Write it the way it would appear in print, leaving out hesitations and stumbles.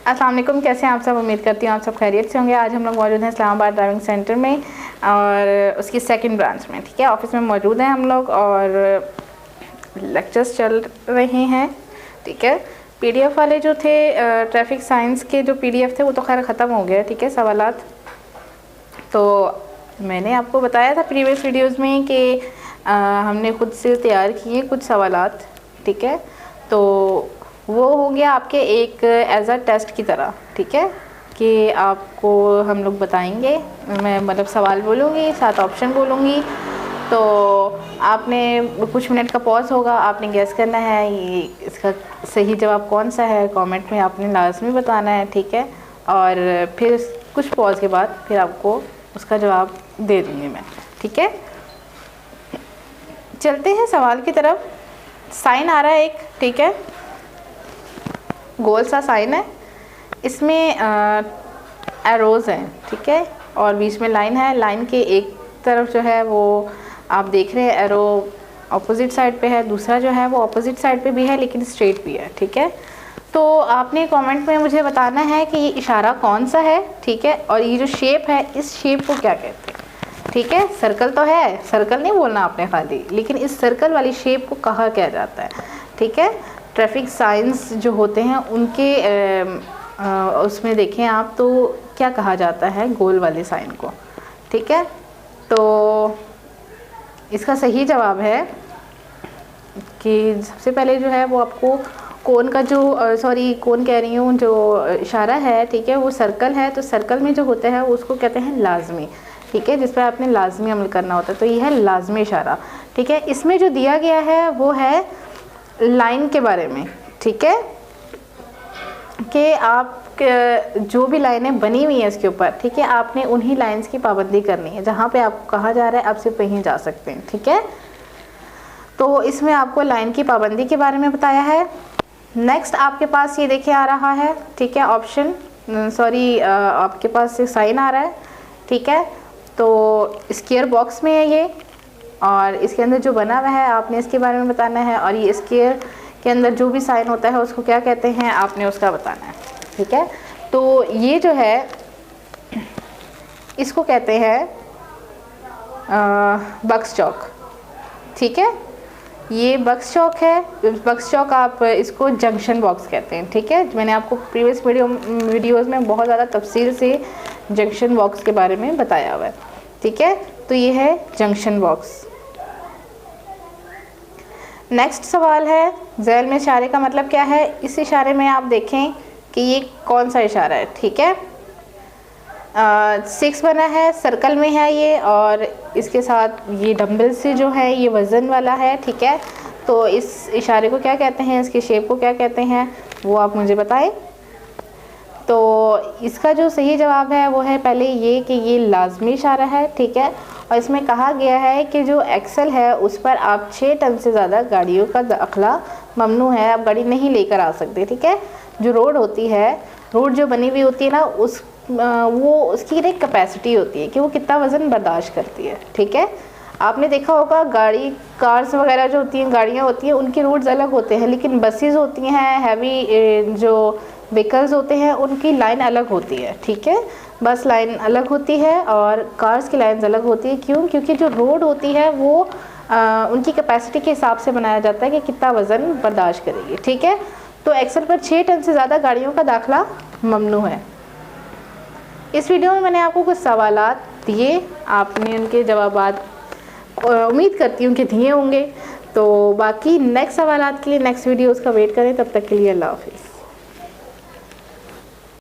अस्सलाम वालेकुम, कैसे हैं आप सब। उम्मीद करती हूँ आप सब खैरियत से होंगे। आज हम लोग मौजूद हैं इस्लामाबाद ड्राइविंग सेंटर में और उसकी सेकंड ब्रांच में, ठीक है। ऑफिस में मौजूद हैं हम लोग और लेक्चर्स चल रहे हैं, ठीक है। पीडीएफ वाले जो थे ट्रैफिक साइंस के जो पीडीएफ थे वो तो खैर ख़त्म हो गया, ठीक है। सवालात तो मैंने आपको बताया था प्रीवियस वीडियोज़ में कि हमने खुद से तैयार किए कुछ सवालात, ठीक है। तो वो हो गया आपके एक एज अ टेस्ट की तरह, ठीक है, कि आपको हम लोग बताएंगे, मैं मतलब सवाल बोलूँगी, 7 ऑप्शन बोलूँगी, तो आपने कुछ मिनट का पॉज होगा, आपने गैस करना है ये इसका सही जवाब कौन सा है, कमेंट में आपने लाजमी बताना है, ठीक है। और फिर कुछ पॉज के बाद फिर आपको उसका जवाब दे दूँगी मैं, ठीक है। चलते हैं सवाल की तरफ। साइन आ रहा है एक, ठीक है, गोल सा साइन है, इसमें एरोज़ हैं, ठीक है, और बीच में लाइन है। लाइन के एक तरफ जो है वो आप देख रहे हैं एरो अपोजिट साइड पे है, दूसरा जो है वो अपोजिट साइड पे भी है लेकिन स्ट्रेट भी है, ठीक है। तो आपने कमेंट में मुझे बताना है कि ये इशारा कौन सा है, ठीक है, और ये जो शेप है इस शेप को क्या कहते हैं, ठीक है। सर्कल तो है, सर्कल नहीं बोलना आपने खाली, लेकिन इस सर्कल वाली शेप को कहा क्या जाता है, ठीक है। ट्रैफिक साइंस जो होते हैं उनके उसमें देखें आप तो क्या कहा जाता है गोल वाले साइन को, ठीक है। तो इसका सही जवाब है कि सबसे पहले जो है वो आपको कोन का जो कोन कह रही हूँ, जो इशारा है, ठीक है, वो सर्कल है। तो सर्कल में जो होता है उसको कहते हैं लाजमी, ठीक है, जिस पर आपने लाजमी अमल करना होता है। तो ये है लाजमी इशारा, ठीक है। इसमें जो दिया गया है वो है लाइन के बारे में, ठीक है, कि आप जो भी लाइनें बनी हुई हैं इसके ऊपर, ठीक है, आपने उन्हीं लाइंस की पाबंदी करनी है। जहाँ पे आपको कहा जा रहा है आप सिर्फ वहीं जा सकते हैं, ठीक है। तो इसमें आपको लाइन की पाबंदी के बारे में बताया है। नेक्स्ट आपके पास ये देखिए आ रहा है, ठीक है, ऑप्शन आपके पास साइन आ रहा है, ठीक है। तो स्क्वायर बॉक्स में है ये, और इसके अंदर जो बना हुआ है आपने इसके बारे में बताना है, और ये स्क्वायर के अंदर जो भी साइन होता है उसको क्या कहते हैं आपने उसका बताना है, ठीक है। तो ये जो है इसको कहते हैं बक्स चौक, ठीक है, ये बक्स चौक है। बक्स चौक आप इसको जंक्शन बॉक्स कहते हैं, ठीक है। मैंने आपको प्रीवियस वीडियोज़ में बहुत ज़्यादा तफसील से जंक्शन बॉक्स के बारे में बताया हुआ है, ठीक है। तो ये है जंक्शन बॉक्स। नेक्स्ट सवाल है ज़ैल में इशारे का मतलब क्या है। इस इशारे में आप देखें कि ये कौन सा इशारा है, ठीक है। 6 बना है, सर्कल में है ये, और इसके साथ ये डंबल से जो है ये वज़न वाला है, ठीक है। तो इस इशारे को क्या कहते हैं, इसके शेप को क्या कहते हैं वो आप मुझे बताएं। तो इसका जो सही जवाब है वो है पहले ये कि ये लाजमी इशारा है, ठीक है। और इसमें कहा गया है कि जो एक्सल है उस पर आप 6 टन से ज़्यादा गाड़ियों का दाखिला ममनू है, आप गाड़ी नहीं लेकर आ सकते, ठीक है। जो रोड होती है, रोड जो बनी हुई होती है ना, वो उसकी एक कैपेसिटी होती है कि वो कितना वज़न बर्दाश्त करती है, ठीक है। आपने देखा होगा गाड़ी कार्स वगैरह जो होती हैं, गाड़ियाँ होती हैं, उनके रूट्स अलग होते हैं, लेकिन बसेस होती हैं, हैवी जो व्हीकल्स होते हैं उनकी लाइन अलग होती है, ठीक है। बस लाइन अलग होती है और कार्स की लाइन अलग होती है। क्यों? क्योंकि जो रोड होती है वो उनकी कैपेसिटी के हिसाब से बनाया जाता है कि कितना वज़न बर्दाश्त करेगी, ठीक है। तो एक्सल पर 6 टन से ज़्यादा गाड़ियों का दाखिला ममनू है। इस वीडियो में मैंने आपको कुछ सवालात दिए, आपने उनके जवाबात उम्मीद करती हूँ कि दिए होंगे। तो बाकी नेक्स्ट सवालात के लिए नेक्स्ट वीडियोज़ का वेट करें। तब तक के लिए अल्लाह हाफिज़।